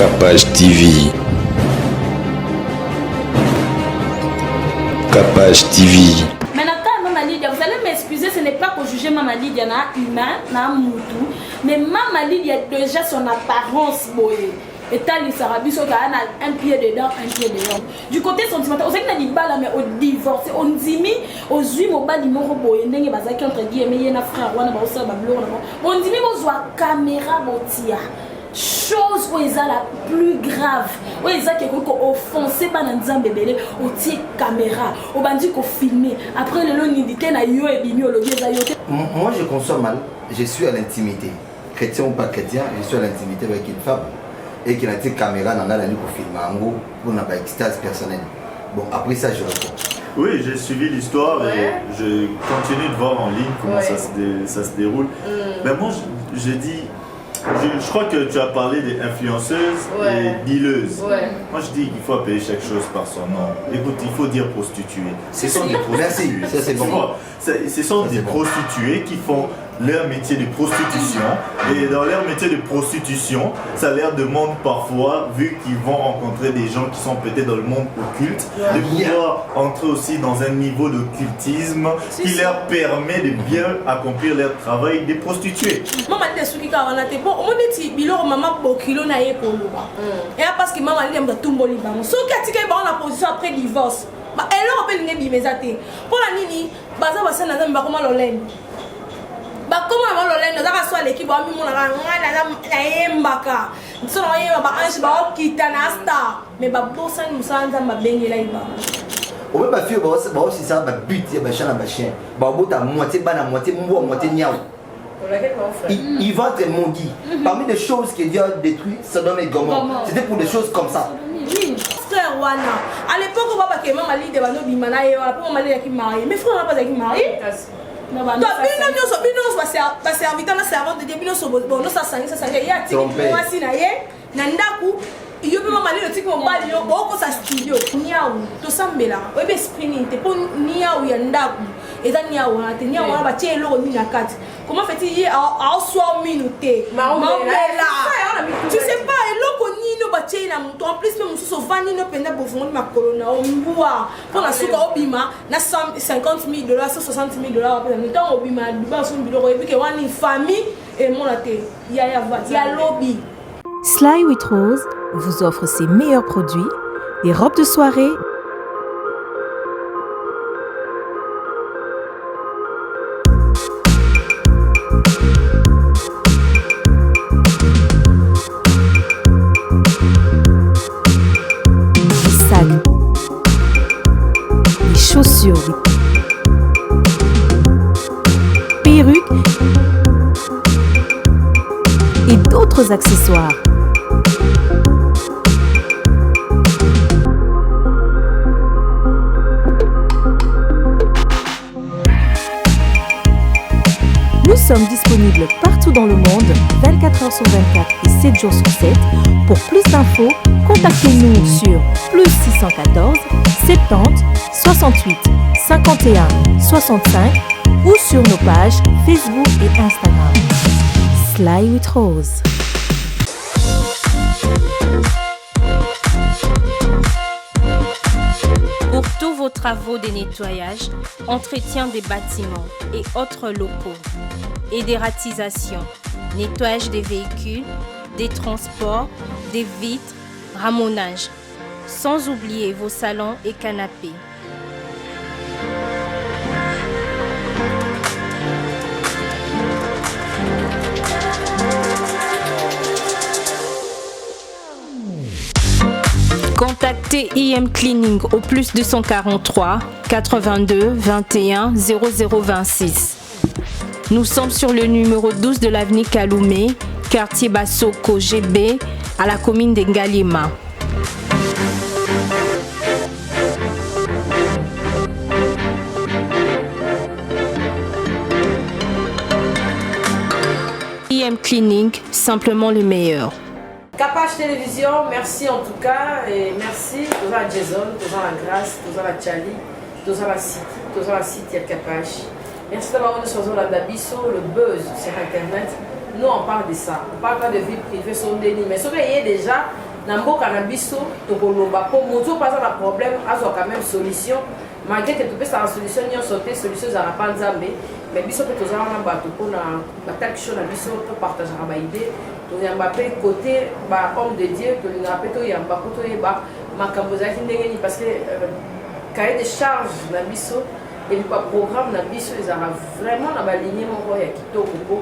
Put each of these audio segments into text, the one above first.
Capage TV. Capage TV. Mais Maman Lydia, vous allez m'excuser, ce n'est pas pour juger Maman Lydia na humain, na moutou, mais Maman Lydia a déjà son apparence boye. Et tal, il sera bis un pied dedans, un pied dehors. Du côté sentimental, on sait qu'il y a des balles, mais au divorce, on dit, aux huit mobiles, ils m'ont reboyé, n'est pas ça qui entre guillemets, il y a un frère, on a aussi un bablo, on dit, mais on voit caméra, botia. Chose où ils ont la plus grave, où ils ont quelque chose offensé par un zambébélé, au tir caméra, au bandit qu'on filmé. Après le long, il dit qu'il y a yo et bimi, au lobby, moi je conçois mal, je suis à l'intimité. Chrétien ou pas chrétien, je suis à l'intimité avec une femme. Et qu'il a été caméra dans la nuit pour filmer en gros, pour n'a pas extase personnelle. Bon, après ça, je réponds. Oui, j'ai suivi l'histoire et je continue de voir en ligne comment ça se déroule. Mais moi, je dis, je crois que tu as parlé des influenceuses et dealeuses. Moi, je dis qu'il faut appeler chaque chose par son nom. Écoute, il faut dire prostituées. Ce sont des prostituées. Merci, ça c'est bon. Ce sont des prostituées qui font leur métier de prostitution, et dans leur métier de prostitution, ça leur demande parfois, vu qu'ils vont rencontrer des gens qui sont peut-être dans le monde occulte, de pouvoir entrer aussi dans un niveau d'occultisme qui leur permet de bien accomplir leur travail de prostituées. Maman dit ce qui est bon, on dit que bilo maman bokilo na ye koloba. Et parce que maman dit que tout le monde est bon. Ce qui est bon la position après divorce, elle a appelé les bimezate. Pour la nini, baza basa na zamba comment l'olène. Bah comment on va le faire soit l'équipe a mis mon na mbaka so na yeba ba ange ba kitana star mais ba bossa nous sanza ba bengela iba on peut pas faire ba aussi ça ba but ya ba chana ba chien ba bota moitié bana moitié mbo moitié niao il va être maudit parmi les choses que Dieu a détruit Sodome et Gomorrhe c'était pour des choses comme ça. Frère Wana à l'époque on va pas que maman li de bano bimana et pour maman li qui marié mais frère on pas qui marié. Non, bah, pas serviteur, na servante de Dieu, bon, non, ça s'en ça y a moi si na ye, nandaku, il y a même mal le type mon bali, beaucoup ça studio, niaou, tout ça mbela, ouais be sprinting, te pour niaou yandaku, et dan niaou, te niaou na ba tie lo ni na kat. Comment fait-il à soit minuté? Tu sais pas, et l'eau ni no ba tie na muto, en plus même sous vani no penda pour fond ma colonna, on boit pour la souka obima, na 50 000 $, 160 000 $, après le temps obima, du bas son bureau, et puis que one famille et mon la té, il y a lobby. Sly with Rose vous offre ses meilleurs produits, des robes de soirée, des sacs, des chaussures, des perruques et d'autres accessoires. Nous sommes disponibles partout dans le monde, 24 h sur 24 et 7 jours sur 7. Pour plus d'infos, contactez-nous sur +614 70 68 51 65 ou sur nos pages Facebook et Instagram. Sly with Rose. Pour tous vos travaux de nettoyage, entretien des bâtiments et autres locaux, édératisation, nettoyage des véhicules, des transports, des vitres, ramonage, sans oublier vos salons et canapés. Contactez IM Cleaning au +243 82 21 0026. Nous sommes sur le numéro 12 de l'avenue Kaloumé, quartier Bassoko GB, à la commune de Ngalima. IM Cleaning, simplement le meilleur. Capage Télévision, merci en tout cas, et merci tous à Jason, tous à la Grâce, tous à la Charlie, tous à la City, tous à la City à Capage. Merci d'avoir nous sur la Dabiso, le buzz sur Internet. Nous on parle de ça, on parle pas de vie privée sur le délit, mais ce qu'il y a déjà na mboka na biso tokoloba po moto pas na problème azwa quand même solution malgré que topesa la solution nyonso te solution ezalaka mpa nzambe mais biso mpe tozala na bato mpona batalkisho na biso topartageaka baidée toyamba mpe côté bahomme de dieu tolingaka mpe toyamba po toyeba makambo ezalaki ndenge nini parce que cahier de charge na biso epi baprogramme na biso ezalaka vraiment na baligne moko ya kitoko po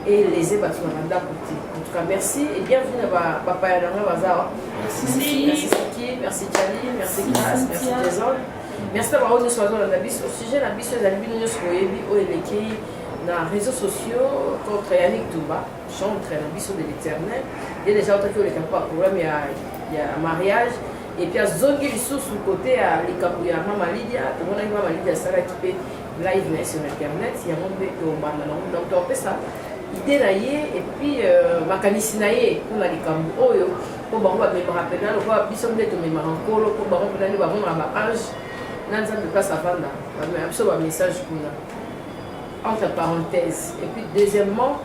eleze bato na bandako te en tout cas merci et bienvenue na bapaya na ngai bazawa merci Siki, merci Chali, merci Grace, merci Jason. Merci d'avoir eu nos na biso au sujet na biso ezali bino nyonso boyebi oyo elekei na réseaux sociaux contre Yannick Touba chantre na biso de l'éternel ye déjà otaki oleka mpo problème ya mariage et puis azongi lisusu côté ya likambo ya mama Lydia tomonaki mama Lydia asalaki mpe live na ye sur internet yango mpe tobanda nango donc topesa idée na ye et puis makanisi na ye mpona likambo oyo mpo bango bamemaka mpena lokola biso nde tomemaka nkolo mpo bango mpena nde bamonaka baange na nzambe place avanda bamema biso bamessage kuna entre parenthèses et puis deuxièmement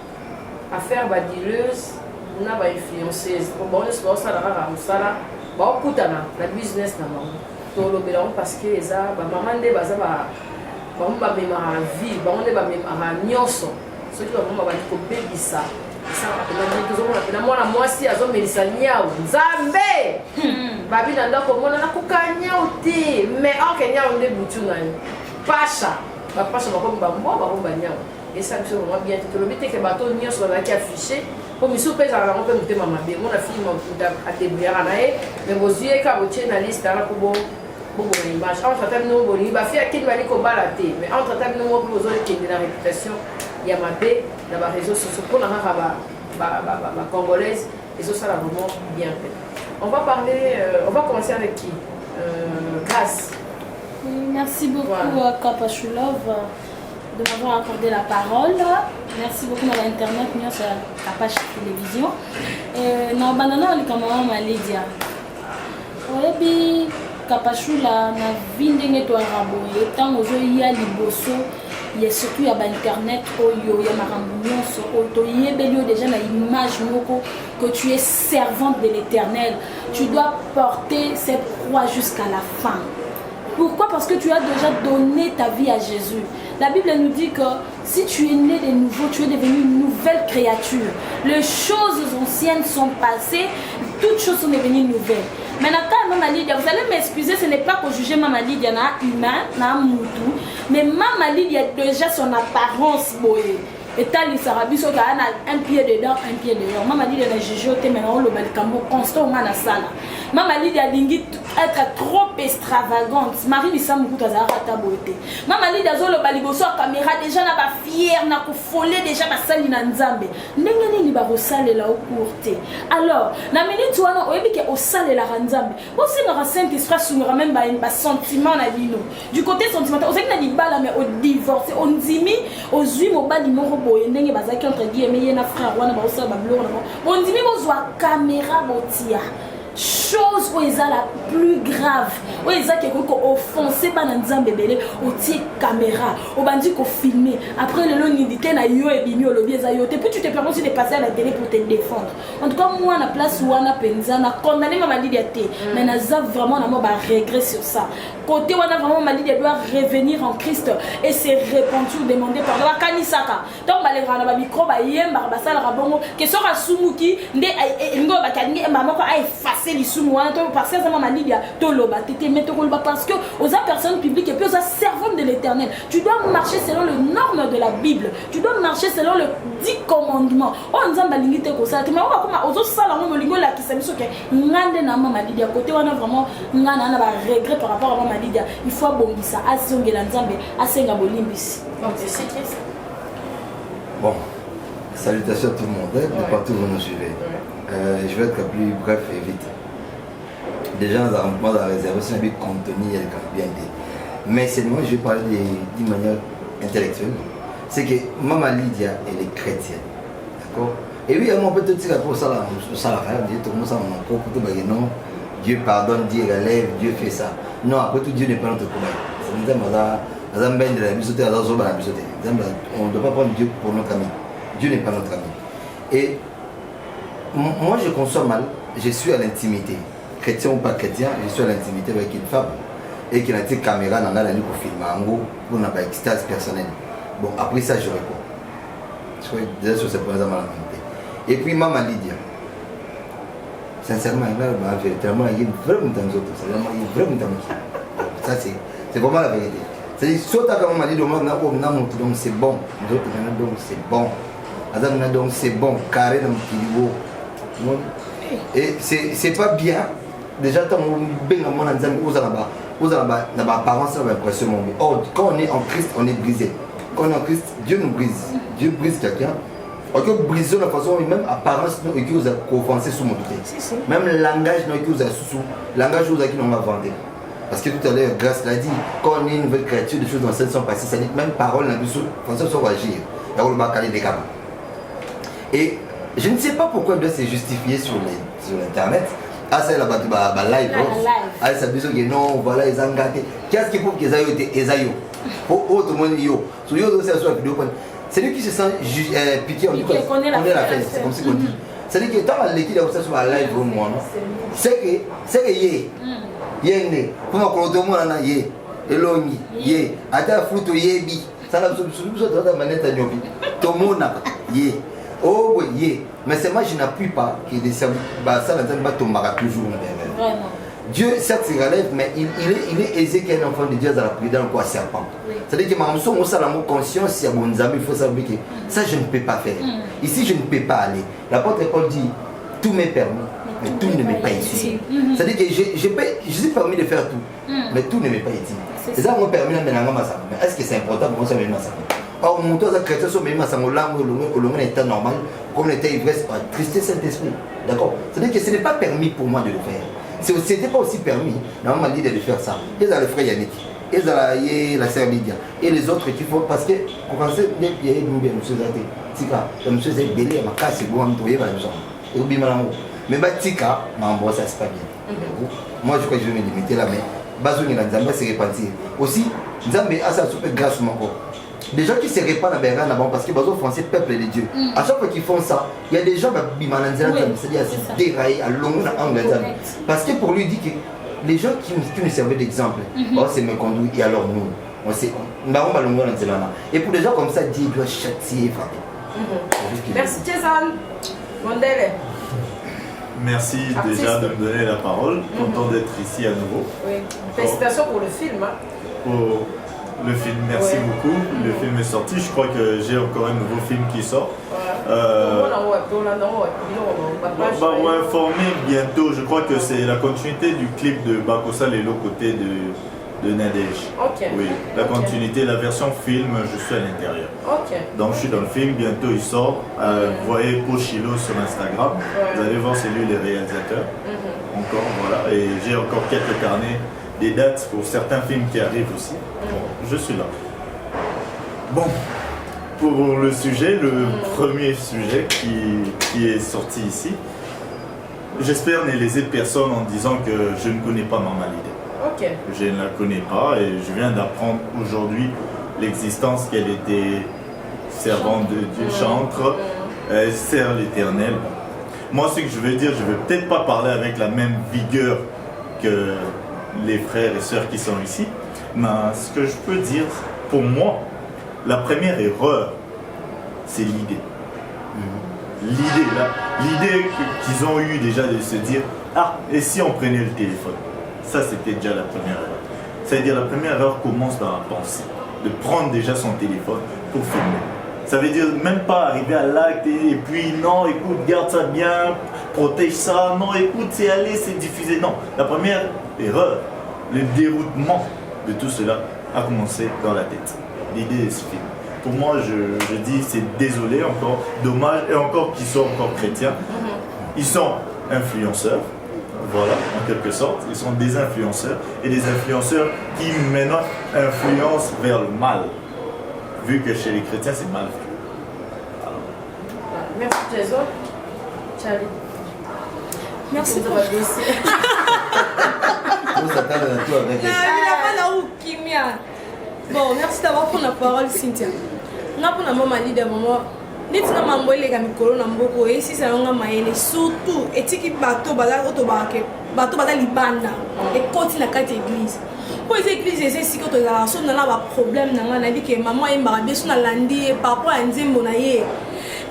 affaire badileuse na bainfluenceuse po bango nyonso baosala kaka mosala baokutana na business na bango tolobela yango parce que eza bamama nde baza bango bamemaka vie bango nde bamemaka nyonso soki bango babandi kobebisa tozomona pena mwana mwasi azomelisa nyau nzambe babi na ndako mona nakoka nyau te mais oke nyau nde butu na yo pasha bapasha bakomi bamwa bakomi banyau esa biso vraiment bien te tolobi teke bato nyonso bazalaki affiché po misu mpe ezalaka yango mpe motema mabe mona filme adebuyaka na ye mais bozwi ye ka botie na liste ana po bobona image entre temps bino bolingi bafi akini bali kobala te mais entre temps bino moko bozokende na réputation ya mabe na baréseaux sociaux mpona kaka bacongolaise ezosala vraiment bien fait. On va parler, on va commencer avec qui Grace. Merci beaucoup Kapachulov de m'avoir accordé la parole. Merci beaucoup à l'internet, nous sur la page télévision. Na banana le camarade Lydia. Oyebi Kapachula na vindenge to araboye tant ozo ya liboso. Il y a surtout il y a internet oyo ya makambo nyonso oto yebeli déjà na image moko que tu es servante de l'Éternel. Tu dois porter cette croix jusqu'à la fin. Pourquoi? Parce que tu as déjà donné ta vie à Jésus. La Bible nous dit que si tu es né de nouveau, tu es devenu une nouvelle créature. Les choses anciennes sont passées, toutes choses sont devenues nouvelles. Maintenant, quand Maman Lydia, vous allez m'excuser, ce n'est pas pour juger Maman Lydia, humain, moutou, mais Maman Lydia a déjà son apparence boyée. Et tal, il sera bis un pied dedans, un pied dehors. Maman Lydia a jugé au thème, on le balcamo constant au sala. Maman Lydia a être trop extravagante. Marie Lisa Moukou a ta beauté. Maman Lydia a le baliboso à caméra, déjà n'a pas fière, n'a pas folé, déjà ma salle in Nzambe. N'engeni ba au sale la au courte. Alors, na minute ou non, oyebi ke au sale la Nzambe. Aussi na Saint-Esprit sur même ba sentiment na bino. Du côté sentimental, on sait que na dibala mais au divorce, on dimi aux huit au bali moro boye ndenge bazaki entre guillemets na frère wana ba osala ba blog na. On dimi bozwa caméra botia. Chose où ils ont la plus grave, où ils ont quelque chose offensé par Nzambe belé, au tir caméra, au bandit qu'on filmer. Après le long nidité na yo et bimi au lobby zayote. Puis tu te permets aussi de passer à la télé pour te défendre. En tout cas moi na place où on a penza na condamné Maman Lydia té, mais na za vraiment na moi ba regret sur ça. Côté où on a vraiment Maman Lydia doit revenir en Christ et se repentir, demander pardon. La kanisaka. Donc balenga na ba micro ba yemba ba sala rabongo que sera sumuki nde ngo ba kani maman ko a effacé les sous parce que Maman Lydia parce que aux personnes publiques et puis aux servantes de l'Éternel, tu dois marcher selon les normes de la Bible, tu dois marcher selon le 10 commandements. On nous a malingité comme ça, mais on va comme aux autres salons on lingo la qui s'est mis que ngande na Maman Lydia côté on a vraiment ngana na ba regret par rapport à Maman Lydia. Il faut bongisa asongela nzambe asenga bolimbisi. Donc c'est qui ça? Bon, salutations à tout le monde, de partout où vous nous suivez. Je vais être plus bref et vite. Déjà, on a réservé un peu de contenu, il y a bien dit. Mais c'est moi, je vais parler d'une manière intellectuelle. C'est que Maman Lydia, elle est chrétienne. D'accord? Et oui, on peut te dire pour ça, tout le monde s'en rend non, Dieu pardonne, Dieu relève, Dieu fait ça. Non, après tout, Dieu n'est pas notre commun. On ne doit pas prendre Dieu pour notre ami. Dieu n'est pas notre ami. Et moi, je conçois mal je suis à l'intimité, chrétien ou pas chrétien, je suis à l'intimité avec une femme et qu'il a été caméra dans la nuit pour filmer en gros pour une extase personnelle. Bon, après ça, je réponds. Je crois que déjà sur ce point, ça m'a raconté. Et puis, maman Lydia, sincèrement, véritablement, il y a vraiment dans les autres. Ça, c'est vraiment la vérité. C'est-à-dire, soit tu as maman Lydia, donc c'est bon. Donc c'est bon. Donc c'est bon, carré dans le kilo. Et c'est pas bien. Déjà, quand on a apparence, on a l'impression. Or, quand on est en Christ, on est brisé. Quand on est en Christ, Dieu nous brise. Dieu brise quelqu'un. On peut briser la façon, même apparence, nous, et qui vous a offensé sous mon côté. Même langage, nous, qui vous a sous. Langage, vous a qui nous a vendu. Parce que tout à l'heure, Grâce l'a dit, quand on est une nouvelle créature, des choses dans cette sont passées, ça dit même parole, la mission, François va agir. Là, on va caler des câbles. Et je ne sais pas pourquoi il doit se justifier sur Internet. Ah, c'est la live. Ah, c'est bizarre que non, voilà, ils ont gâté. Qu'est-ce qu'il faut qu'ils aillent au pour autre monde, yo. Sur yo, c'est la vidéo. C'est lui qui se sent piqué, on dit qu'on est la fête. C'est comme ça qu'on dit. C'est-à-dire que tant que l'équipe a sur la live, moi, c'est que yé. Yé, pour ma colonie, on a yé. Eloni, yé. Attends, fruit, yé, bi. Ça n'a pas de manette à nyobi. Tout le monde a yé. Oh oui, yeah. Mais c'est moi je n'appuie pas que ça va tomber toujours. Vraiment. Dieu certes se relève, mais il est aisé qu'un enfant de Dieu dans la prière dans quoi serpent. Oui. C'est-à-dire que ma maman a l'amour conscience, si à mon ami, il faut savoir que ça je ne peux pas faire. Ici je ne peux pas aller. L'apôtre Paul dit tout m'est permis, mais tout ne m'est pas ici. C'est-à-dire que je suis permis de faire tout, mais tout ne m'est pas ici. C'est ça mon permis mais est-ce que c'est important pour moi ça me ça? Or, mon toit chrétien, c'est même à mon état normal, comme l'état ivresse, tristesse Saint-Esprit. D'accord? C'est-à-dire que ce n'est pas permis pour moi de le faire. Ce n'était pas aussi permis, normalement, de faire ça. Il y a le frère Yannick, il y a la sœur Lydia, et les autres qui font parce que, on pensait, il y a une monsieur Zate, Tika, le monsieur Zate, Bélé, ma casse, c'est bon, on doit y aller, et au Bimalango. Mais Tika, ça c'est pas bien. Moi, je crois que je vais me limiter là, mais Bazou Nzamba s'est répandu. Aussi, Nzamba a sa super grâce sur mon corps. Des gens qui se répandent à Berlin d'abord parce qu'ils sont français, peuple de Dieu. À chaque fois qu'ils font ça, il y a des gens qui c'est-à-dire à se dérailler à l'angle. Parce que pour lui, il dit que les gens qui nous servaient d'exemple, c'est me conduit et alors nous, et pour des gens comme ça, Dieu doit châtier. Merci Jason. Mondele. Merci déjà de me donner la parole, content d'être ici à nouveau. Oui. Félicitations pour le film. Pour le film, merci beaucoup. Le film est sorti, je crois que j'ai encore un nouveau film qui sort. Formé bientôt, je crois que c'est la continuité du clip de Bakosa Lelo côté de Nadège. Oui, la continuité, la version film, je suis à l'intérieur. Donc je suis dans le film, bientôt il sort. Vous voyez Pochilo sur Instagram, vous allez voir c'est lui le réalisateur. Encore, voilà, et j'ai encore quelques carnets, des dates pour certains films qui arrivent aussi. Bon, je suis là. Bon, pour le sujet, le premier sujet qui est sorti ici, j'espère ne léser personne en disant que je ne connais pas Maman Lydia. Je ne la connais pas et je viens d'apprendre aujourd'hui l'existence qu'elle était servante de Dieu, chantre, elle sert l'Éternel. Moi, ce que je veux dire, je ne vais peut-être pas parler avec la même vigueur que les frères et sœurs qui sont ici, mais ce que je peux dire, pour moi, la première erreur, c'est l'idée. L'idée qu'ils ont eue déjà de se dire, ah, et si on prenait le téléphone? Ça, c'était déjà la première erreur. C'est-à-dire, la première erreur commence dans la pensée, de prendre déjà son téléphone pour filmer. Ça veut dire même pas arriver à l'acte et puis non, écoute, garde ça bien, protège ça, non, écoute, c'est aller, c'est diffuser. Non, la première erreur, le déroutement de tout cela a commencé dans la tête. L'idée de ce film. Pour moi, je dis, c'est désolé encore, dommage, et encore qu'ils sont encore chrétiens. Ils sont influenceurs, voilà, en quelque sorte. Ils sont des influenceurs, et des influenceurs qui maintenant influencent vers le mal. Vu que chez les chrétiens, c'est mal vu. Merci Jason. Charlie. Merci pour votre dossier. Bon, merci d'avoir pris la parole, Cynthia. On a pris la maman Lydia, maman, neti nga mambo eleka mikolo na mboko esisa yango mayele surtout etiki bato baza otobake bato baza libanda ekoti na kati église po eza église eza esika tozalaka so nana baproblème na nga nayebi ke mama ayembaka bien so nalandi ye par rapport ya nzembo na ye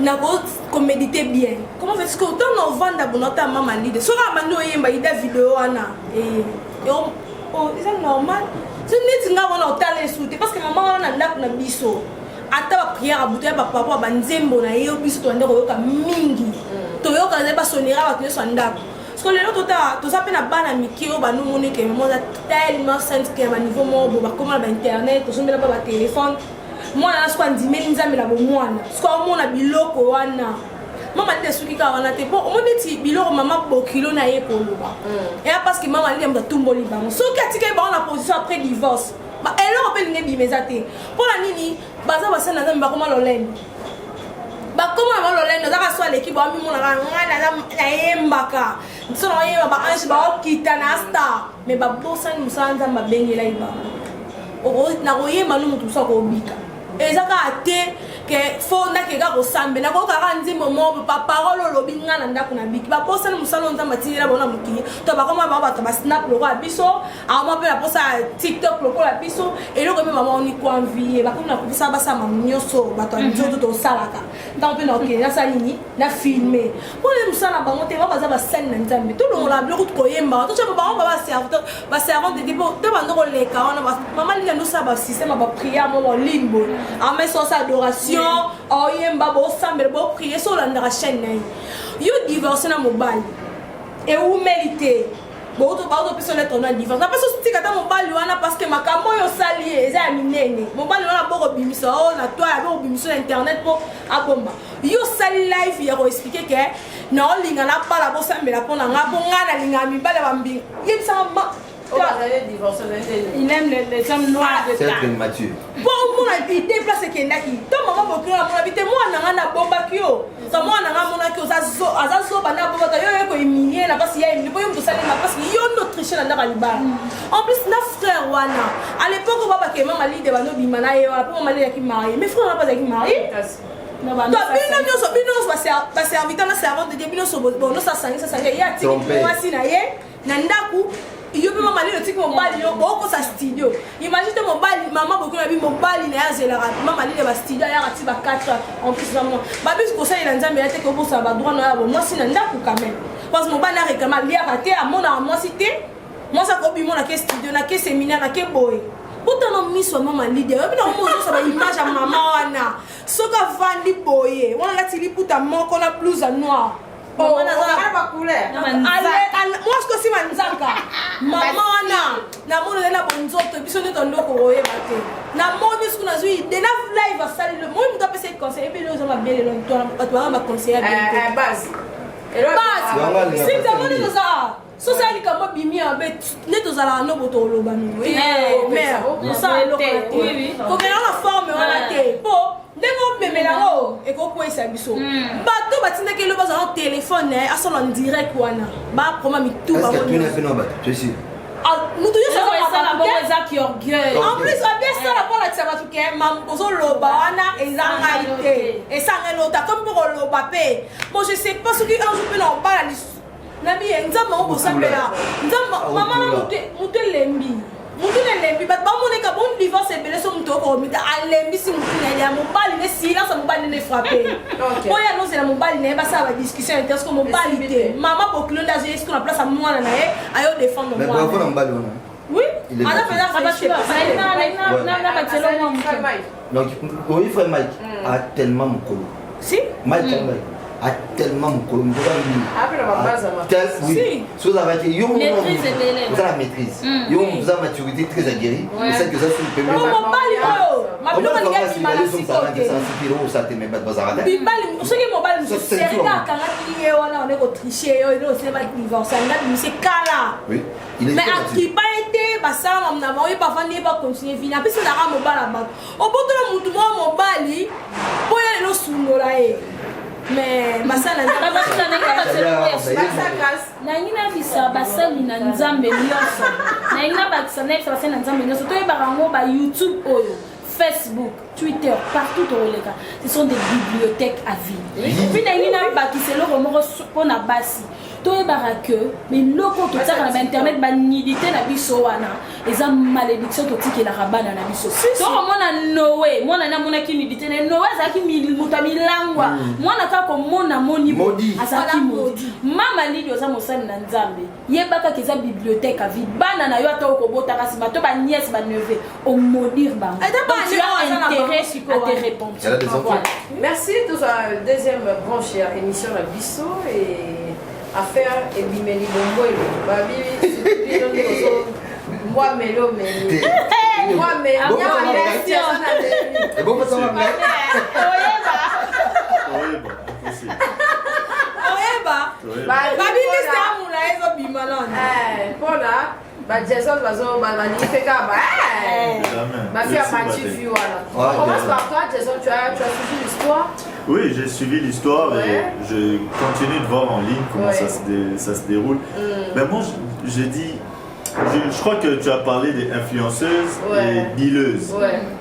nakomédite bien comment fait que autant na ovanda bonata mama lide soki abandi oyemba ida video wana eza normal so neti nga wana otala esu te parce que mama wana na ndako na biso ata bapriere abuto ya bapapa banzembo na ye biso toande koyoka mingi toyoka ze basonera bato nyonso ya ndako parce que lelo toza mpe na bana mike oyo banomoni ke moza tellement sainte ke baniveau moko bo bakoma na bainternet tozombela mpa batelefone mwana na soko andimeli nzambe na bomwana soko omona biloko wana mama lide soki kaka wana te mpo omoni neti biloko mama bokilo na ye koloba eya parce que mama lide moto atumboli bango soki atikali bango na position après divorce eloko mpe lingi ebima eza te mpona nini baza basali na nzambe bakoma lolendo bakoma na balolendo ozaka so aleki bamimonaka nga nayembaka so na oyemba baange baokita na star mais babosani mosala nzambe abengela ye bango nakoyemba no motu mosu akobika eza kaka te ke fo ndake kaka kosambe nakokaka nzimbo moko baparole olobi nga na ndako na biki babosani mosala oyo nzambe atindela bona mokili to bakoma bao bato basnap lokola biso akoma mpe baposa tiktok lokola biso eloko mpe mama oni koanvie bakomi na kopesa basama nyonso bato ya nzoto tosalaka ntango mpe nakokende nasala nini na filme mpona mosala na bango te bao baza basali na nzambe tolongola biloko tokoyembaka totyapa bango baservante te te bando koleka wana mama linga ndosala basystème ya bapriere mo baline boye amesosa adoration oyemba bosambela boprie so olandaka chaîne na ye yo divorce na mobali eumeli te baotopesa lettre na divorce napesi otika ata mobali wana parce que makambo oyo osali ye eza ya minene mobali wana bokobimisa o na toi bokobimisa na internet mpo abomba yo osali live ya koexplike ke naolinga nabala bosambela mpo na nga mpo nga nalingaka mibale bambinga yebisanga il aime les hommes noirs de c'est mature pour mon idée place kendaki to maman bokilo na mona bite mwana nga na bombaki yo to mwana nga mona ki azazo bana bombaka yo ko humilier na parce ya humilier po yo mto salima parce que yo no tricher na ndaka libala en plus na frère wana à l'époque baba ke mama lide bano bimana ye wala po mama lide ki marié mais frère na pas ki marié non ba bino ba serviteur na servante de Dieu bino so bon no sa sanga ya tiki mwasi na ye na ndaku yo pe mama lile tiki mobali yo boko sa studio imagine te mobali mama boko na bi mobali na yazela mama lile ba studio ya rati ba 4 en plus vraiment ba bis ko sa ila nzambe ya te ko bosa ba droit na bo moi si na ndaku quand même parce que mobali na réclame lia raté à mon moi si te moi ça ko bi mon na ke studio na ke séminaire na ke boy pourtant no miss mama lile yo bi na mo so ba image ya mama wana soka vandi boye wana la tili puta moko na blouse noire moi ce que c'est manzaka maman wana na mona na bonzoto biso ne tondo ko oyeba te na moni ce que na zui de na live asali le moi muta pese conseil et puis les hommes bien le toi ba ba conseiller bien base si tu moni to ça so ça ni kama bimia be ne to zala no boto loba no mais ça lo ko ke na forme wana te po ndeko memelango ekokwesa biso bato batindaki lo baza na téléphone asala en direct wana ba proma mitu ba est-ce que tu n'as fait non ba tu sais mutu yo ça la bonne eza qui orgueil en plus bien ça la bonne tia batu ke mam bozo loba wana ezanga ite esanga lota comme pour loba pe bon je sais pas ce qui un jour peut en parler na bien nzamba on bosambela nzamba mama mutu lembi mutune lembi bat ba moneka bon divorce ebele so mutu ko mita alembi si mutune ya mobali ne silence mobali ne frapper oya no c'est la mobali ne ba ça va discussion interne ko mobali te mama bokilo nda est-ce qu'on a place à moi na ye ayo défendre moi mais ba ko mobali wana oui ala fait donc oui frère Mike a tellement mokolo si Mike a tellement mokolo mokolo oui sous avec yo vous avez la maîtrise yo vous avez maturité très aguerrie et ça que ça sur le premier mobali oh mabilo ni gati mala sikote ça sifiro ça te met pas bazarada bibali soki mobali serika kanga ki ye wana on est ko tricher yo no c'est pas divorce na c'est kala oui il est mais à qui pas été basala na ba pas vendre pas continuer vina puis c'est la mobala ba obotola mutu mobali poya lo sundola e mais basala nangina bisa basali na nzambe nyonso nangina bakisa na basali na nzambe nyonso toyebaka ngo ba YouTube oyo Facebook, Twitter, partout au Lega. Ce sont des bibliothèques à vie. Et puis, il y a un qui c'est le remords pour la base. Tout est baraque, mais loko tout ça dans internet banidité na biso wana eza malédiction to tiki la rabana na biso to mona Noé mona na mona ki nidité na Noé za ki mutamilangwa mona ka ko mona moni azaki modi mama lidio za mosani na nzambe yebaka keza bibliothèque à vie bana na yo to ko bota kasi bato ba nièce ba neveu au maudire ba tu as intérêt à te répondre. Merci tout ça deuxième branche à émission la biso et affaire et bimeli bombo et babi moi melo meli moi mais et bon pour ça babi liste amula ezo bimalana bah Jason bazo magnifica ma fille a menti vu voilà. Commence par toi Jason, tu as suivi l'histoire. Oui, j'ai suivi l'histoire et je continue de voir en ligne comment ça se déroule. Mais moi je dis, je crois que tu as parlé des influenceuses et dealeuses.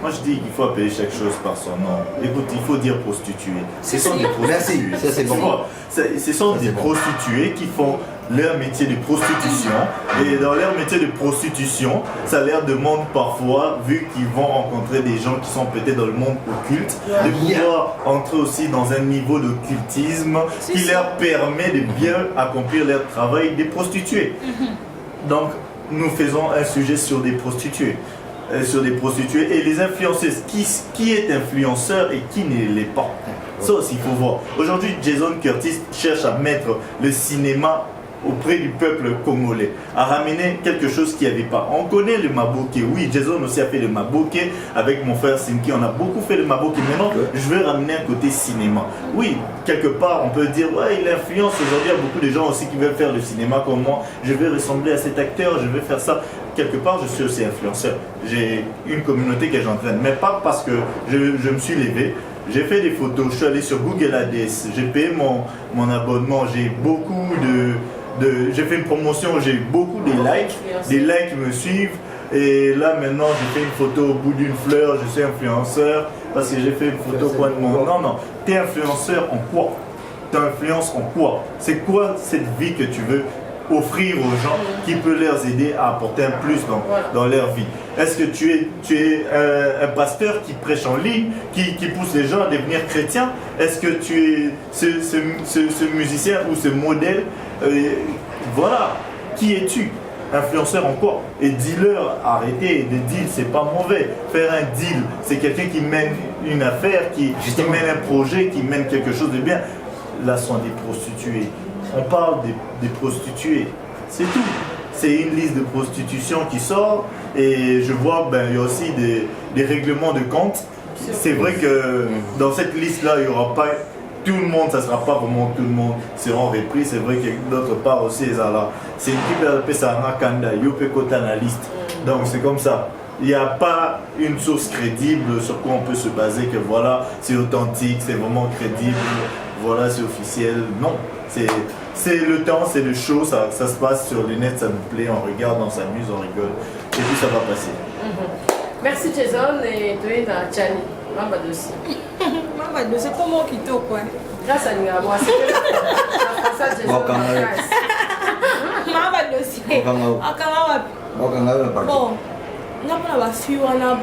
Moi je dis qu'il faut appeler chaque chose par son nom. Écoute, il faut dire prostituées. Ce sont des prostituées. Ça c'est bon. Ce sont des prostituées qui font leur métier de prostitution et dans leur métier de prostitution ça leur demande parfois, vu qu'ils vont rencontrer des gens qui sont peut-être dans le monde occulte, de pouvoir entrer aussi dans un niveau d'occultisme qui leur permet de bien accomplir leur travail des prostituées. Donc nous faisons un sujet sur des prostituées et les influenceuses, qui est influenceur et qui ne l'est pas. Ça aussi il faut voir. Aujourd'hui Jason Curtis cherche à mettre le cinéma auprès du peuple congolais, à ramener quelque chose qu'il n'y avait pas. On connaît le maboké, oui, Jason aussi a fait le maboké avec mon frère Sinki, on a beaucoup fait le maboké. Maintenant, je vais ramener un côté cinéma. Oui, quelque part, on peut dire, ouais, il influence aujourd'hui, il y a beaucoup de gens aussi qui veulent faire le cinéma comme moi, je vais ressembler à cet acteur, je vais faire ça. Quelque part, je suis aussi influenceur. J'ai une communauté que j'entraîne, mais pas parce que je me suis levé. J'ai fait des photos, je suis allé sur Google Ads, j'ai payé mon abonnement, j'ai beaucoup j'ai fait une promotion, j'ai beaucoup de likes, des likes me suivent et là maintenant j'ai fait une photo au bout d'une fleur, je suis influenceur parce que j'ai fait une photo au coin de mon... Non, t'es influenceur en quoi? T'influences en quoi? C'est quoi cette vie que tu veux offrir aux gens qui peut leur aider à apporter un plus dans leur vie? Est-ce que tu es un pasteur qui prêche en ligne, qui pousse les gens à devenir chrétiens? Est-ce que tu es ce musicien ou ce modèle? Voilà, qui es-tu? Influenceur en quoi? Et dealer, arrêtez, de deal c'est pas mauvais. Faire un deal, c'est quelqu'un qui mène une affaire, qui mène un projet, qui mène quelque chose de bien. Là ce sont des prostituées. On parle des prostituées, c'est tout. C'est une liste de prostitution qui sort et je vois il y a aussi des règlements de compte. C'est vrai que dans cette liste-là, il n'y aura pas tout le monde, ça ne sera pas vraiment tout le monde seront repris. C'est vrai que d'autre part aussi, c'est une équipe appelée Sarah Kanda, Yope Kota na liste. Donc c'est comme ça. Il n'y a pas une source crédible sur quoi on peut se baser que voilà, c'est authentique, c'est vraiment crédible, voilà, c'est officiel. Non, c'est le temps, c'est le show, ça se passe sur le net, ça nous plaît, on regarde, on s'amuse, on rigole, et puis ça va passer. Merci Jason et toi dans Chani, Mamba Dossi. Mamba Dossi, comment qui t'ouvre quoi? Grâce à Nia, moi c'est ça Jason. Mamba Dossi. Bon, n'a pas la fille wana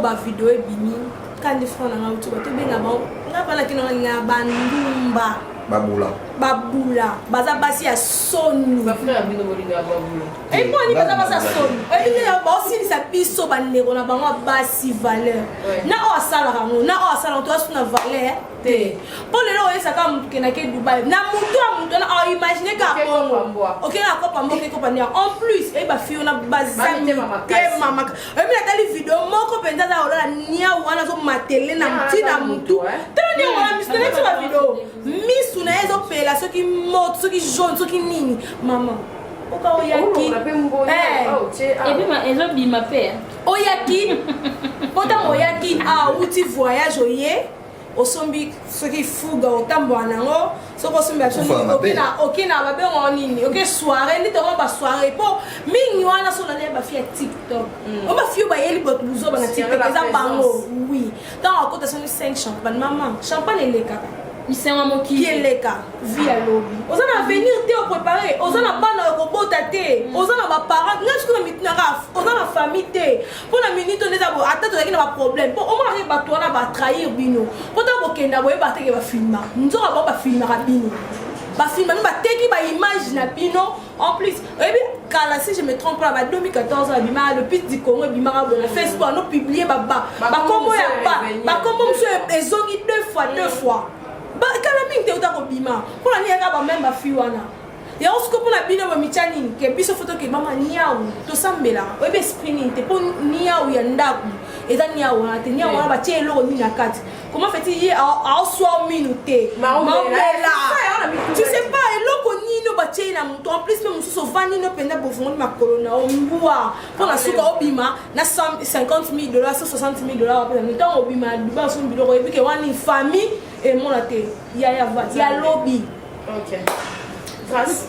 ba vidéo bini quand les frères na utu bato be na ba n'a pas la kino nga bandumba babula baza basi ya soni ba frère bino bolinga babula et moi ni baza basi ya soni et puis ba aussi sa biso bandeko na bango basi valeur na o asala rango na o asala to asuna valeur te pour les lois ça comme que na ke Dubaï na mutu na imaginer ka Congo OK na ko pambo ke ko pania en plus et ba fio na bazami te mama et puis na tali vidéo moko penza za ola nia wana zo matele na mtina mutu tani wana misne na vidéo misu na ezo pela ceux qui mort ceux qui jaune ceux qui nini maman oka oyaki et puis ma ezo bima pe oyaki pota oyaki a uti voyage oye osombi soki fuga otambola nango soki osombi okina babengo nini oke soirée ndi tongo basoirée mpo mingi wana so nani bafi ya tiktok o bafi bayeli buzo bana tiktok eza bango oui ntango akota soki 5 champagne mama champagne elekaka misenga mokili eleka vi ya lobi oza na avenir te oprépare oza na bana okobota te oza na baparent nga soki na mitinaka oza na famille te mpo na minute oneza ata tozalaki na baproblème mpo omonaki bato wana batrahir bino mpo ta bokenda boyeba teke bafilma nzoka bao bafilmaka bino bafilma bino bateki baimage na bino en plus oyebi kala si je me trompe la ba 2014 abima le piste du Congo bimaka bona Facebook ano publier bakombo ya bakombo mosu ezongi deux fois kala mingi te uta kobima mpona niyaka bameme bafi wana yango siko mpona bino bomitya nini ke biso foto ke mama niau tosambelaka oyebi esprit nini te mpo niau ya ndako eza niau wana te niau wana batie eloko nini na kati comment fait-il ye aoswa minu te maobela tu sais pas eloko nini batie na moto en plus mpe mosusu ovandi no mpenza bofungoli makolo na ombwa mpona suka obima na 50 000 $, 160 000 $, wapesa ntango obima na dubai osombi biloko oyebi ke wani famille emona te ya lobi Grâce.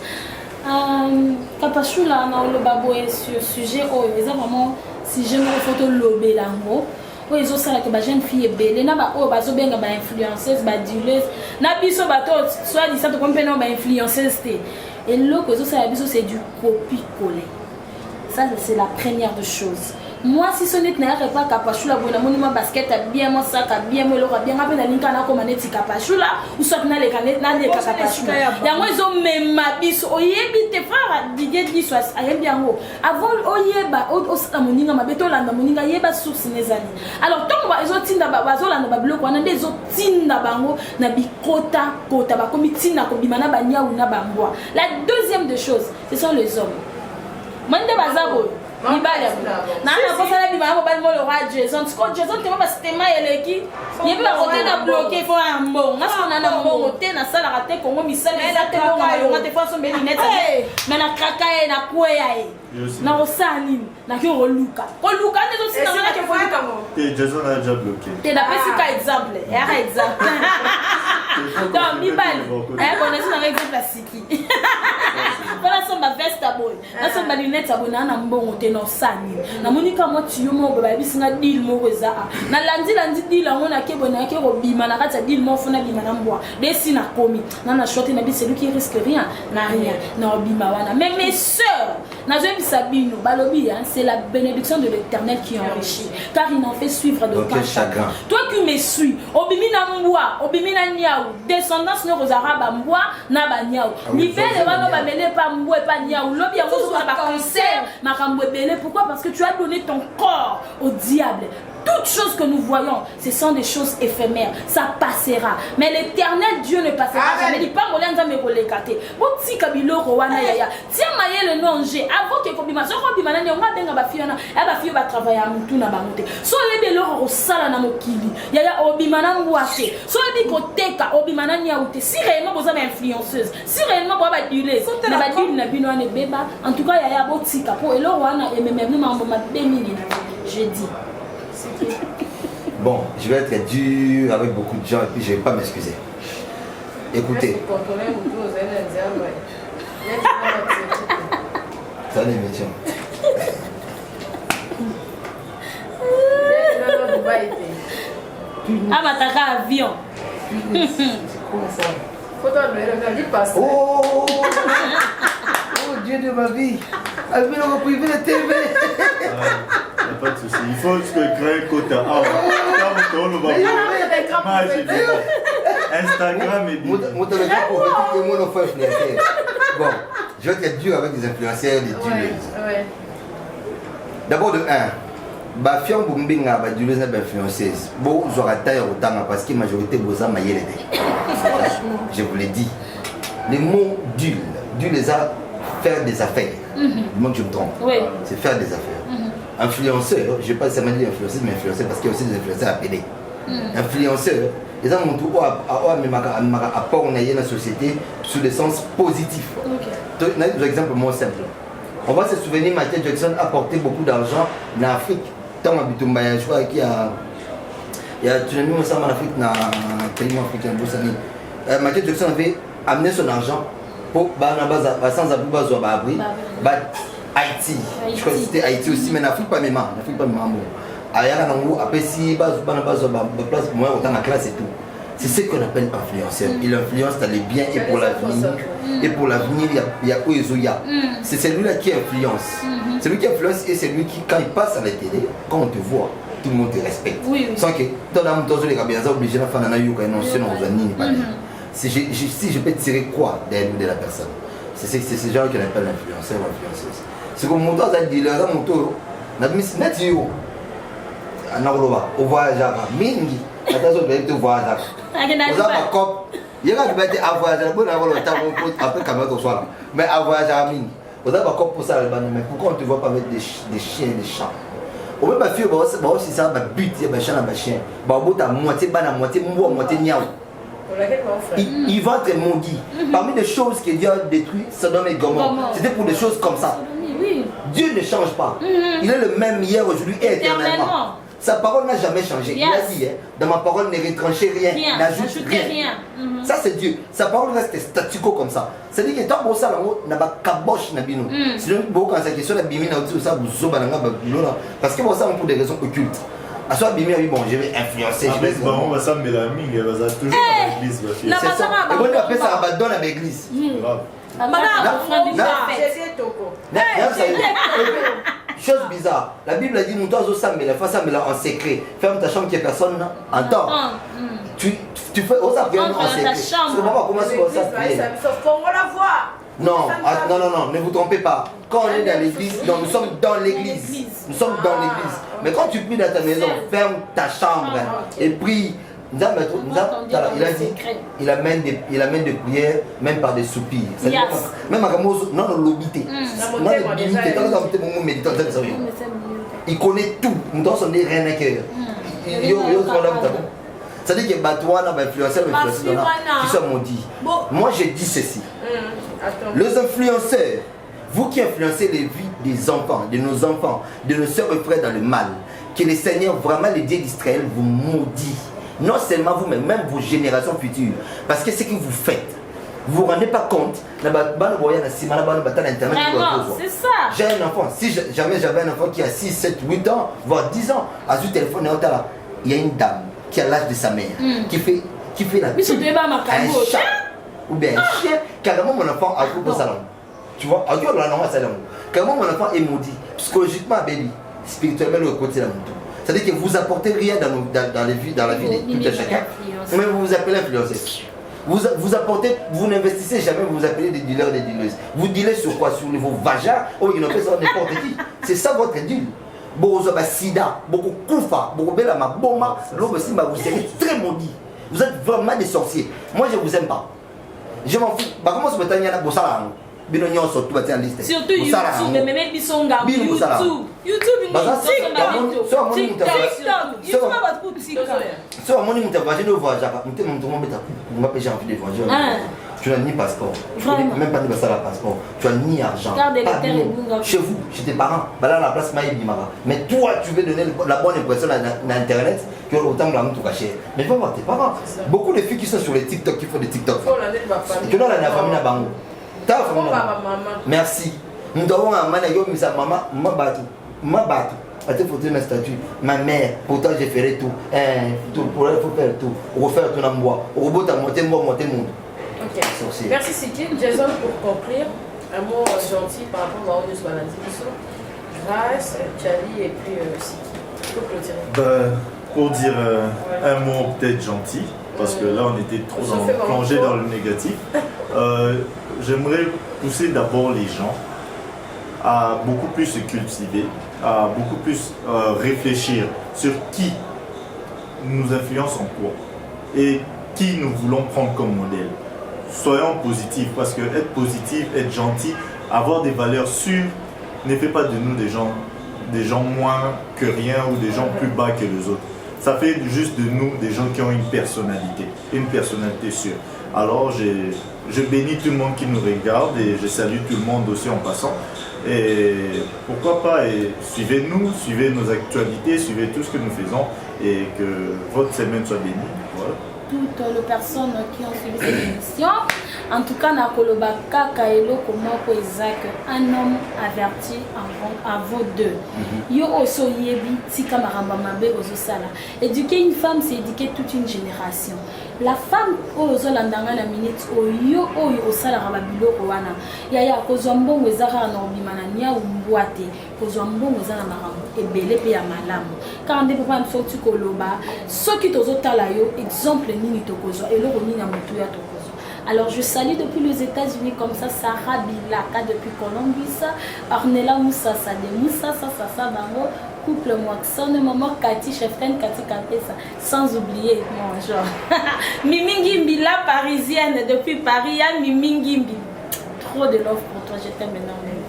Kapashula na oloba boye sur sujet oyo eza vraiment sujet moko foto lobela ngo oyo ezosalaka bajeune fille ebele na baoyo bazobenga bainfluenceuse baduleuse na biso bato soit disa tokomi mpe na bainfluenceuse te eloko ezosala biso c'est du copie-coller. Ça c'est la première des choses. Moi si ce n'est pas Kapashula boye namoni ma basket bien mon sac bien mo eloko bien ngape na linka na koma neti Kapashula ou soit na leka na leka Kapashula yango ezo mema biso oyebi te frère Didier Diso ayebi yango avant oyeba osala moninga mabeto landa moninga yeba source nezali alors tant ezo tinda bazolanda babiloko wana nde ezo tinda bango na bikota kota bakomi tinda kobima na banya ou na bambwa. La deuxième des choses ce sont les hommes mande bazabo Nibali na na posala bi mama bali mo le roi Jason te ba sistema eleki yebi ba côté na bloqué fo un bon na sona na mbongo te na sala raté Congo misala te bongo malonga te fa so mbeli neta mais na kaka na kweya na osani na ki oluka ne zo sina na ke fo et Jason a déjà bloqué te da pesi ka exemple ya exemple donc Nibali connaissez na exemple la siki voilà son ma veste boy na son ma lunette boy na mbongo te no sani na monika mo tiyo mo ba bisinga deal mo kweza na landi deal ngo na ke bona ke ko bima na kata deal mo funa bima na mbwa desi na komi na shoti na bi celui qui risque rien na rien na bima wana mais mes sœurs na zo bisabino balobi c'est la bénédiction de l'Éternel qui enrichit car il en fait suivre de ton chagrin. Toi qui me suis obimi na mbwa obimi na niaou descendance no rozara ba mbwa na ba niaou ni bele ba no ba mele pa mbwa pa niaou lobi yango so ba cancer makambo bele. Pourquoi? Parce que tu as donné ton corps au diable. Toutes choses que nous voyons, ce sont des choses éphémères. Ça passera. Mais l'Éternel Dieu ne passera jamais. Il parle au me relekate. Boti kabilo rowana yaya. Tiens maye le nonge. Avant que kobima so kobima na nyonga benga ba fiona. E ba fio ba travailler à mutu na bangote. So lebe lo ro sala na mokili. Yaya obima na ngwase. So bi koteka obima na nyaute. Si réellement vous avez influenceuse, si réellement vous avez duleuse, na ba dule na bino ne beba. En tout cas yaya botika po elo wana e même mambo ma bemini na. Je dis. Bon, je vais être dur avec beaucoup de gens et puis je ne vais pas m'excuser. Écoutez. Ça les métiers. Ah bah t'as avion. Oh Dieu de ma vie. Elle vient repriver la TV. Pas de souci. Il faut créer un quota. Instagram et Bon, je vais être dur avec des influenceurs, des dueleuses. D'abord de 1, Bafion Bumbinga, Baduleuse et influenceuse. Bon, j'aurai taille autant parce que la majorité de vos âmes je vous l'ai dit. Les mots dul les a faire des affaires. Du moment que je me trompe. C'est faire des affaires. Influenceur, je ne vais pas seulement dire influenceur, mais influenceur parce qu'il y a aussi des influenceurs appelés. Influenceur, ils ont montré à apport dans la société sous le sens positif. Un exemple moins simple. On va se souvenir, Michael Jackson a apporté beaucoup d'argent en Afrique. Tant à Bitumbaya, je crois qu'il y a Il y a tu as mis ça en Afrique, dans le pays africain, Boussani. Michael Jackson avait amené son argent pour sans abri, Haïti. Je crois que c'était Haïti aussi, mais en Afrique pas même. L'Afrique pas même. Après, si place, moi, autant la classe et tout. C'est ce qu'on appelle influenceur. Il influence dans les biens et pour l'avenir. Et pour l'avenir, il y a Oezoya. C'est celui-là qui influence. C'est lui qui influence et c'est lui qui, quand il passe à la télé, quand on te voit, tout le monde te respecte. Sans que, dans la montagne, les gars, obligé de faire un ayouk, non, sinon on va pas. Si je peux tirer quoi de la personne, c'est ce genre qu'on appelle l'influenceur ou influenceuse. C'est comme mon tour, ça dit, là, mon tour, on a mis net yo. On voyage à Mingi. Attention, tu voyages à vous avez un cop. Il y a un peu à voyager, on avoir le temps après quand même au soir. Mais à voyager à Mingi. Vous avez un cop pour ça, mais pourquoi on ne te voit pas mettre des chiens et des chats? On peut pas faire aussi ça, but, il y a un chien, un chien. À moitié, à moitié, moitié, niaou. Il va être maudit. Parmi les choses que Dieu a détruites, Sodome et Gomorrhe, c'était pour des choses comme ça. Dieu ne change pas. Il est le même hier, aujourd'hui et éternellement. Sa parole n'a jamais changé. Il a dit, dans ma parole, ne retranchez rien, n'ajoute rien. Ça, c'est Dieu. Sa parole reste statu quo comme ça. C'est-à-dire que tant que ça, on a pas caboche. C'est beaucoup quand c'est question de bimina ou ça, parce que ça, pour des raisons occultes. À soi, bimina, bon, je vais influencer. Je vais on va ça, mais la mingue, elle va toujours à l'église. C'est ça. Et on appelle ça abandon à l'église. Chose bizarre, la Bible a dit nous dois en secret. Ferme ta chambre que personne n'entend. Tu fais ça en secret. Je ne sais pas comment c'est ça. Non, ne vous trompez pas. Quand on est dans l'église, nous sommes dans l'église. Nous sommes dans l'église. Mais quand tu pries dans ta maison, ferme ta chambre et prie. Il a dit, il amène des prières, même par des soupirs. Même à non, l'obité. Il connaît tout. Nous devons sonner rien à cœur. C'est-à-dire que Batouana va influencer qui sont maudits. Moi, je dis ceci. Les influenceurs, vous qui influencez les vies des enfants, de nos sœurs et frères dans le mal, que le Seigneur, vraiment le Dieu d'Israël, vous maudit. Non seulement vous, mais même vos générations futures. Parce que ce que vous faites, vous ne vous rendez pas compte. C'est ça. J'ai un enfant, si jamais j'avais un enfant qui a 6, 7, 8 ans, voire 10 ans, à ce téléphone, il y a une dame qui a l'âge de sa mère, qui fait la petite, un chat, ou bien un chien. Carrément mon enfant a tout au salon. Tu vois, carrément mon enfant est maudit. Psychologiquement, baby, spirituellement, le côté de la moto. C'est-à-dire que vous n'apportez rien dans la vie de tout à chacun, mais vous vous appelez influenceur. Vous apportez, vous n'investissez jamais, vous vous appelez des dealers et des dealeuses. Vous dealez sur quoi? Sur vos vagins, ou ils n'ont fait ça n'importe qui. C'est ça votre deal. Beaucoup de sida, beaucoup de koufa, beaucoup de bella, boma, l'homme aussi, vous serez très maudit. Vous êtes vraiment des sorciers. Moi, je ne vous aime pas. Je m'en fous. Comment se peut-il y a un surtout YouTube, mais tu n'as ni passeport, même pas ni passeport, tu n'as ni argent. Chez vous, chez tes parents, la place mais toi, tu veux donner la bonne impression dans Internet que autant de tout caché. Mais va voir tes parents. Beaucoup de filles qui sont sur les TikTok, qui font des TikTok. Tu n'as la famille à Bango. Merci. Nous devons amener maman, ma bateau. À te photo ma statue, ma mère, pourtant j'ai fait tout. Pour elle, il faut faire tout. Refaire tout dans moi. Au robot, à monter monde. Ok. Merci Siki. Jason, pour conclure, un mot gentil par rapport à Onus Balandiso. Grâce, Charlie et puis Siki. Pour clôturer. Pour dire un mot peut-être gentil, parce que là on était trop plongé dans le négatif. J'aimerais pousser d'abord les gens à beaucoup plus se cultiver, à beaucoup plus réfléchir sur qui nous influence en quoi et qui nous voulons prendre comme modèle. Soyons positifs, parce que être positif, être gentil, avoir des valeurs sûres ne fait pas de nous des gens moins que rien ou des gens plus bas que les autres. Ça fait juste de nous des gens qui ont une personnalité sûre. Alors je bénis tout le monde qui nous regarde et je salue tout le monde aussi en passant. Et pourquoi pas, suivez-nous, suivez nos actualités, suivez tout ce que nous faisons et que votre semaine soit bénie. Voilà. Toutes les personnes qui ont suivi cette émission. En tout cas, Nakoloba Kaka Eloko Moko Isaac, un homme averti avant d'eux. Yo oso yebi tika maramba mabe ozo sala. Éduquer une femme, c'est éduquer toute une génération. La femme ozo landanga na minute oyo oyo osala rababilo wana. Yaya kozwa mbongo ezaka na obimana nia umbwate. Kozwa mbongo ezaka na marambo ebele pe ya malamu. Car ndé papa msoti koloba, soki tozo tala yo exemple nini tokozwa eloko nini na mutu ya tokozwa. Alors je salue depuis les États-Unis comme ça Sarah Bilaka depuis Columbus, Ornella Moussassa de Moussassa Sassa Bango, couple Moixon, maman Cathy, chef-taine Cathy Kapesa, sans oublier mon genre. Mimi Ngimbi, la parisienne depuis Paris, ya Mimi Ngimbi. Trop de love pour toi, je t'aime énormément.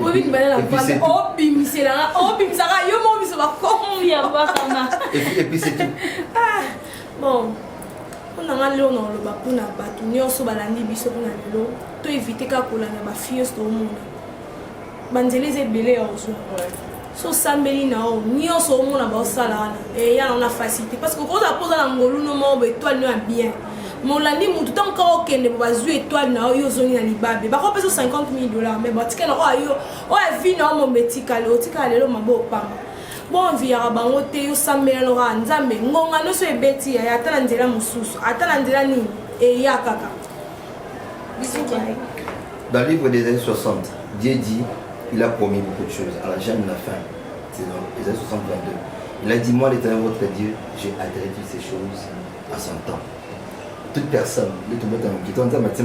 Oui, mais là, et puis c'est tout. Bon, on a un lion dans le bas pour la batte, on y a aussi balandi biso pour la vélo, to éviter qu'à couler na bafille au monde. Banzeles est belé en soi. So sambeli na o, ni on so monde na ba sala et ya on a facilité parce que quand on pose na ngolu no mo étoile no bien. Mon landi mutu tant encore que ne ba zu étoile na yo zoni na libabe. Ba ko pesa $50,000 mais ba tikela o ayo, o vi na mo metikale, o tikale lo mabo pamba. Bon via bango te yo sambela no ga nzambe ngonga no so ebeti ya atala nzela mususu atala nzela ni e ya kaka. Dans le livre des années 60, Dieu dit, il a promis beaucoup de choses à la jamais de la fin. C'est dans les années 60, 22. Il a dit, moi l'Éternel votre Dieu, j'ai adhéré toutes ces choses à son temps. Toute personne, le tout dans qui tombe dans ma tête,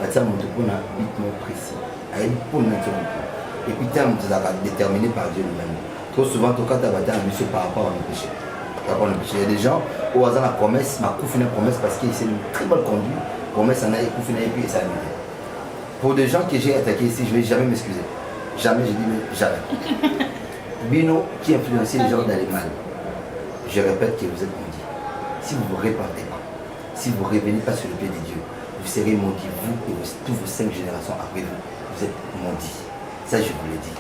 à ça mon tout pour un but précis, à une pour et puis terme déterminé par Dieu lui-même. Trop souvent, quand tu as battu un monsieur par rapport à un péché. Il y a des gens au hasard la promesse, ma coup une promesse parce que c'est une très bonne conduite. Promesse en a et coup et puis ça a été. Pour des gens que j'ai attaqués ici, je ne vais jamais m'excuser. Jamais, je dis mais jamais. Bino qui influençait les gens dans les mal. Je répète que vous êtes maudits. Si vous ne vous répandez pas, si vous ne revenez pas sur le pied de Dieu, vous serez maudits, vous et tous vos 5 générations après vous. Vous êtes maudits. Ça, je vous le dis.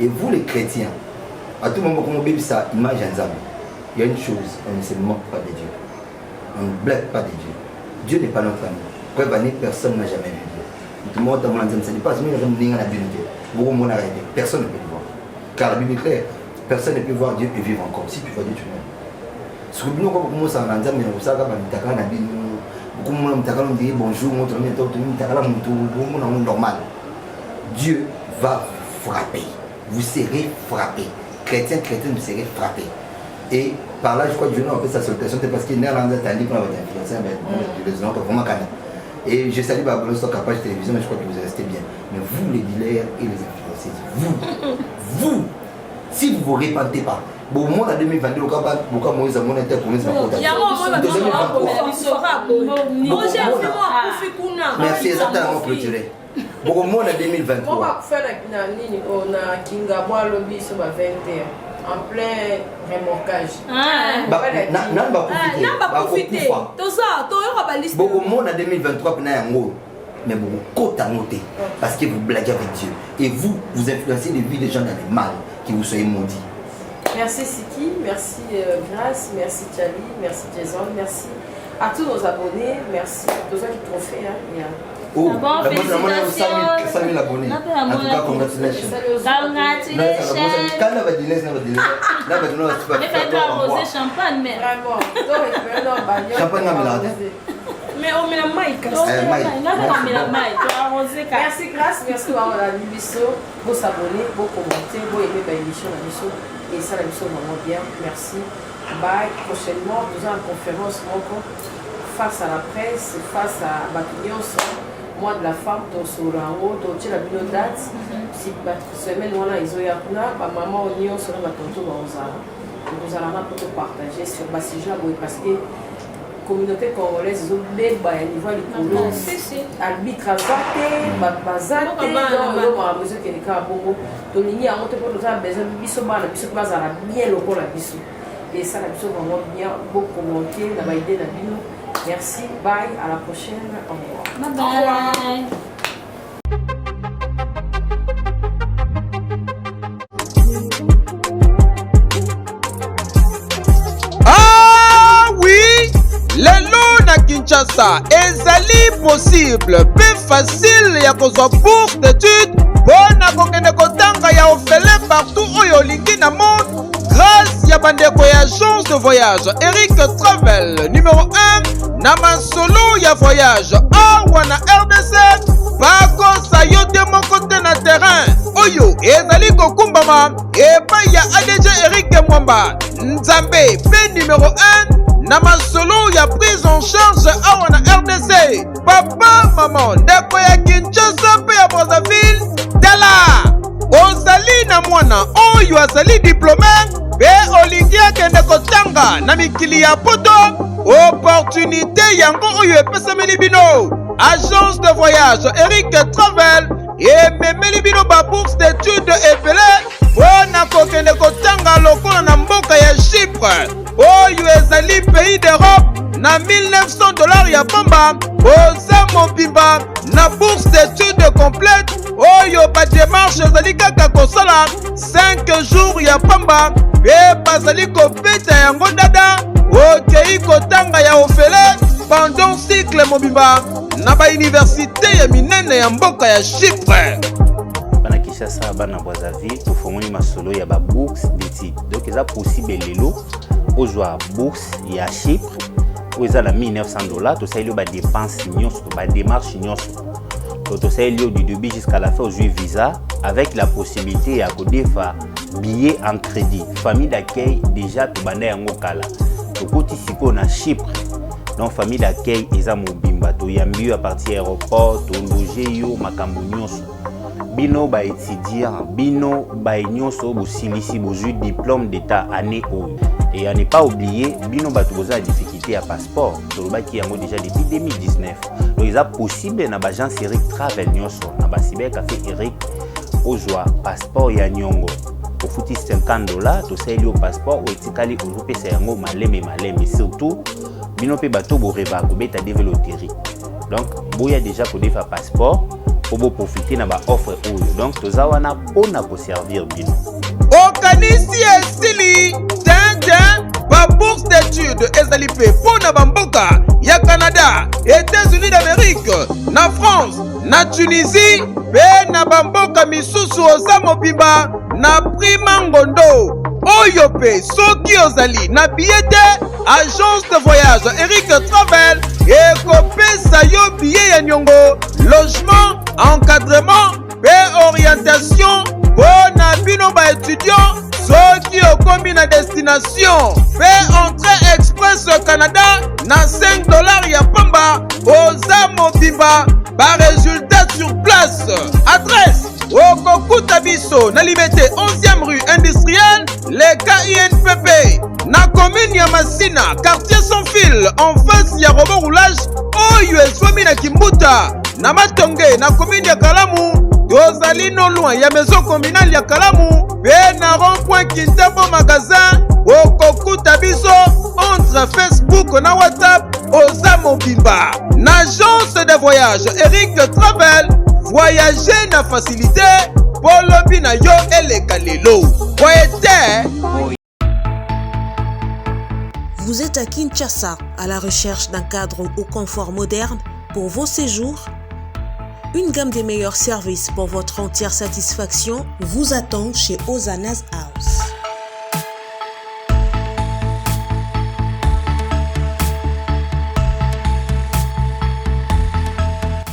Et vous, les chrétiens, à tout moment, comme on dit ça, image en Zambie, il y a une chose, on ne se moque pas de Dieu. On ne blague pas de Dieu. Dieu n'est pas notre ami. Preuve année, personne n'a jamais vu Dieu. Tout le monde a dit ça n'est pas personne ne peut le voir. Car la Bible est claire, personne ne peut voir Dieu et vivre encore. Si tu vois Dieu, tu meurs. Ce que nous avons ça en Zambie, on sait que bonjour, normal. Dieu va frapper. Vous serez frappés. Chrétien, vous serez frappés. Et par là, je crois que Dieu n'a pas fait sa salutation, parce qu'il n'est pas entendu qu'on va influencer, vraiment canal. Et je salue Babylone sur Capage Télévision, mais je crois que vous restez bien. Mais vous, les dealers et les influenceurs, vous, si vous ne vous répandez pas, bon, au monde en 2022, pourquoi Moïse a mon interpromesse ma compte. Merci, exactement, pour clôturer. Bon, au monde en 2023. On va faire on a Kingabwa Lobby sur 21. En plein remorquage. Beaucoup de monde en 2023 mais beaucoup de noté parce que vous blaguez avec Dieu et vous influencez les vies des gens dans le mal, que vous soyez maudits. Merci Siki, merci Grace, merci Charlie, merci Jason, merci à tous nos abonnés, merci à tous ceux qui t'ont fait. Oh, la félicitations. 100 000 abonnés. En tout cas, congratulations. Quand on va dire, arroser champagne, mais vraiment. Champagne à Milan. Mais on met la maïka. Merci Grace, merci à la Libiso, vos abonnés, vos commentaires, vos aimer l'émission, et ça la mission vraiment bien. Merci. Bye. Prochainement, nous avons une conférence face à la presse, face à Batunion. Moi de la femme, tu as la date. Si la semaine, ils ont maman, on y a sur la tonton, nous allons pour te partager sur le sujet parce que la communauté congolaise, ils ont des niveau de colons, arbitre à Zate, Bazate, mesure que les cas à Bongo, tu as besoin de bisous, bien le pôle à bisous. Et ça, la bisou vraiment bien, beaucoup commenter, la idée de la bino. Merci, bye, à la prochaine, au revoir. Bye bye. Kinshasa ezali possible pe facile ya kozwa bourse d'études mpona kokende kotanga ya ofele partout oyo olingi na monde grâce ya bandeko ya agence de voyage Eric Travel numéro 1 na masolo ya voyage awa na RDC bakosa yo te moko te na terrain oyo ezali kokumbama epai ya ADG Eric Mwamba Nzambe pe numéro 1 na masolo ya prise en charge awa na RDC papa mama ndeko ya Kinshasa pe ya Brazzaville tala ozali na mwana oyo azali diplômé pe olingi akende kotanga na mikili ya poto opportunité yango oyo epesameli bino agence de voyage Eric Travel ememeli bino ba bourse d'études ebele mpona kokende kotanga lokola na mboka ya Chypre oyo ezali pays d'Europe na $1900 ya pamba oza mobimba na bourse d'études complète oyo ba démarche ezali kaka kosala 5 jours ya pamba pe bazali kobeta yango dada okei kotanga ya ofele pendant cycle mobimba na ba université ya minene ya mboka ya Chypre. Bana Kinshasa bana Brazzaville tofongoli masolo ya ba bourse d'études donc eza possible lelo ozwa bourse ya Chypre oyo eza na $1900 tosaleli ba dépense nyonso ba démarche nyonso tosaleli du début jusqu'à la fin ozwi visa avec la possibilité ya kodefa billet en crédit famille d'accueil déjà tobanda yango kala tokoti sikoyo na Chypre donc famille d'accueil eza mobimba toyambi yo à partir aéroport tologe yo makambo nyonso bino ba étudiant bino ba nyonso bosilisi bozwi diplôme d'état année oyo et à ne pas oublier bino bato boza la difficulté à passeport tolobaki yango déjà depuis 2019 donc eza possible na bagence Eric Travel nyonso na basiber café Eric ozwa passeport ya nyongo ofuti $50 tosaleli yo passeport oetikali ozopesa yango maleme surtout bino mpe bato boreva kobeta deve loterie donc boya déjà kodefa passeport po boprofite na baoffre oyo donc toza wana mpona koservir bino okanisi esili ba bourse d'études ezali mpe mpona bamboka ya Canada, États-Unis d'Amérique, na France, na Tunisie pe na bamboka misusu oza mobimba na prima ngondo oyo pe soki ozali na billet agence de voyage Eric Travel ekopesa yo billet ya nyongo logement encadrement pe orientation mpona bino ba étudiant soki okomi na destination pe entrée express Canada na $5 ya pamba oza mobimba ba résultat sur place adresse okokuta biso na Liberté 11e rue industrielle le KINPP na commune ya Masina quartier sans fil en face ya robot roulage oyo ezwami na Kimbuta na Matonge na commune ya Kalamu tozali no loin ya maison communale ya Kalamu pe na rond-point Kintambo magasin okokuta biso entre Facebook na WhatsApp oza mobimba na agence de voyage Eric Travel voyager na facilité polobi na yo eleka lelo poete. Vous êtes à Kinshasa à la recherche d'un cadre au confort moderne pour vos séjours? Une gamme des meilleurs services pour votre entière satisfaction vous attend chez Ozanas House.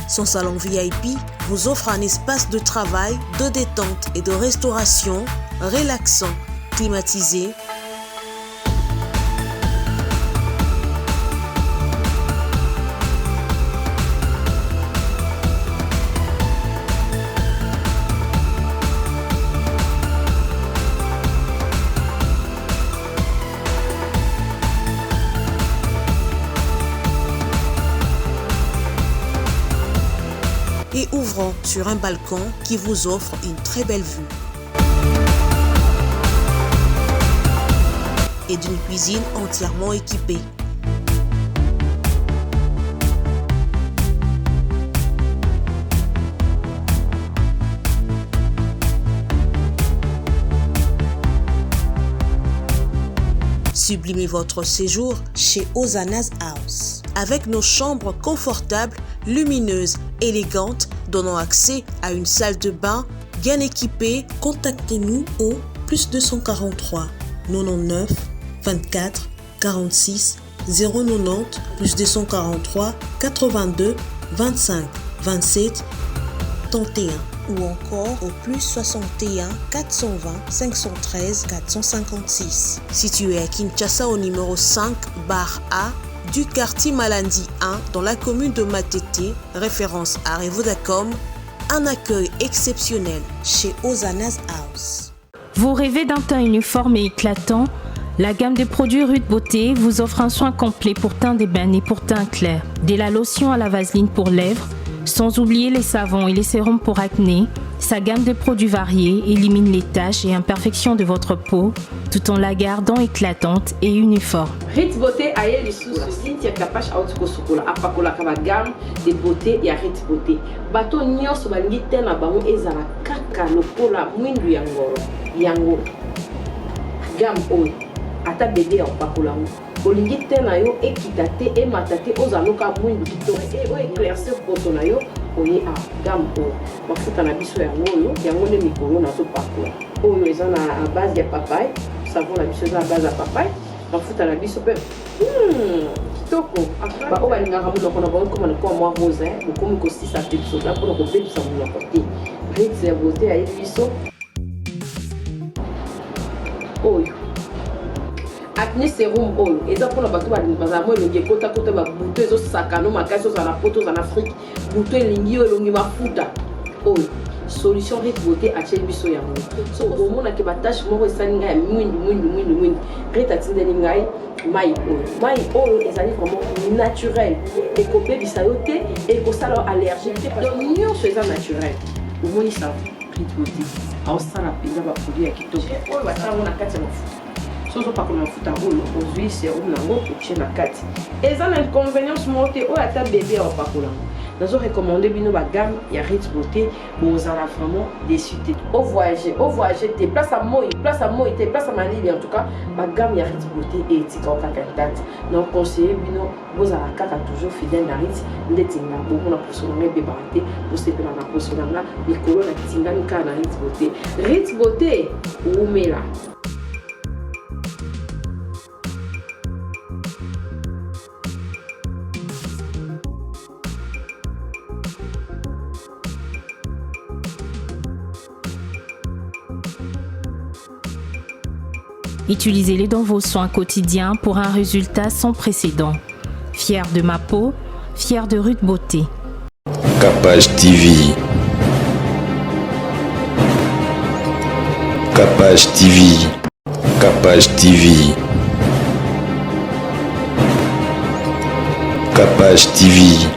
Son salon VIP vous offre un espace de travail, de détente et de restauration relaxant, climatisé, et ouvrant sur un balcon qui vous offre une très belle vue. Et d'une cuisine entièrement équipée. Sublimez votre séjour chez Ozanas House. Avec nos chambres confortables, lumineuses, élégantes, donnant accès à une salle de bain bien équipée, contactez-nous au +243 99 24 46 090 +243 82 25 27 31 ou encore au +61 420 513 456. Situé à Kinshasa au numéro 5 bar A du quartier Malandi 1 dans la commune de Matete, référence à Revodacom, un accueil exceptionnel chez Ozanas House. Vous rêvez d'un teint uniforme et éclatant? La gamme de produits Rude Beauté vous offre un soin complet pour teint d'ébène et pour teint clair. De la lotion à la vaseline pour lèvres, sans oublier les savons et les sérums pour acné, sa gamme de produits variés élimine les taches et imperfections de votre peau tout en la gardant éclatante et uniforme. Ritz Beauté aye lisusu Cynthia Kapash auti kosukola apakolaka ba gamme de beauté ya Ritz Beauté. Bato nyonso balingi te na bango ezala kaka lokola mwindu ya ngoro. Yango gamme oyo ata bébé opakola ngo. Olingi te na yo ekita te emata te ozaloka mwindu kitoko oyo éclaircir poto na yo oye a gamme oyo. Mafuta na biso yango nde mikolo nazopakola. Oyo eza na base ya papaye, savon na biso eza na base ya papaye. Mafuta na biso pe kitoko ba oyo balingaka monoko na bango koma na kwa mwa rose bokomi kosisa te biso na mpona kobebisa monoko te. Ritz ya beauté ayebi biso oyo acné sérum oyo eza mpona bato bazala mo elongi ekota babuto ezosakano makasi ozala na poto ozala na afrique buto elingi oyo elongi mafuta oyo solution Ritz Beauté atie biso yango so omonaki batashe moko esali ngai ya mwindu Ritz atindeli ngai mai oyo ezali vraiment naturel ekobebisa yo te ekosala yo allergique te donc nyonso eza naturel omoni savon Ritz Beauté aosala mpenza baproduit ya kitoko oyo batiango na kati ya mafuta sozo pakola mafuta oyo ozwi serum nango otie na kati eza na inconvénience moko te oyo ata bébé aopakola ngo nazo recommander bino ba gamme ya Ritz Beauté bozala vraiment déçu te au voyager te place à moi te place à Malili en tout cas ba gamme ya Ritz Beauté et etika okaka date donc conseiller bino bozala kaka toujours fidèle na Ritz ndetinga bomo na poso na mebe barate bosepela na poso na mikolo na tingani ka na Ritz Beauté. Ritz Beauté umela. Utilisez-les dans vos soins quotidiens pour un résultat sans précédent. Fier de ma peau, fier de Rude Beauté. Capage TV. Capage TV. Capage TV. Capage TV.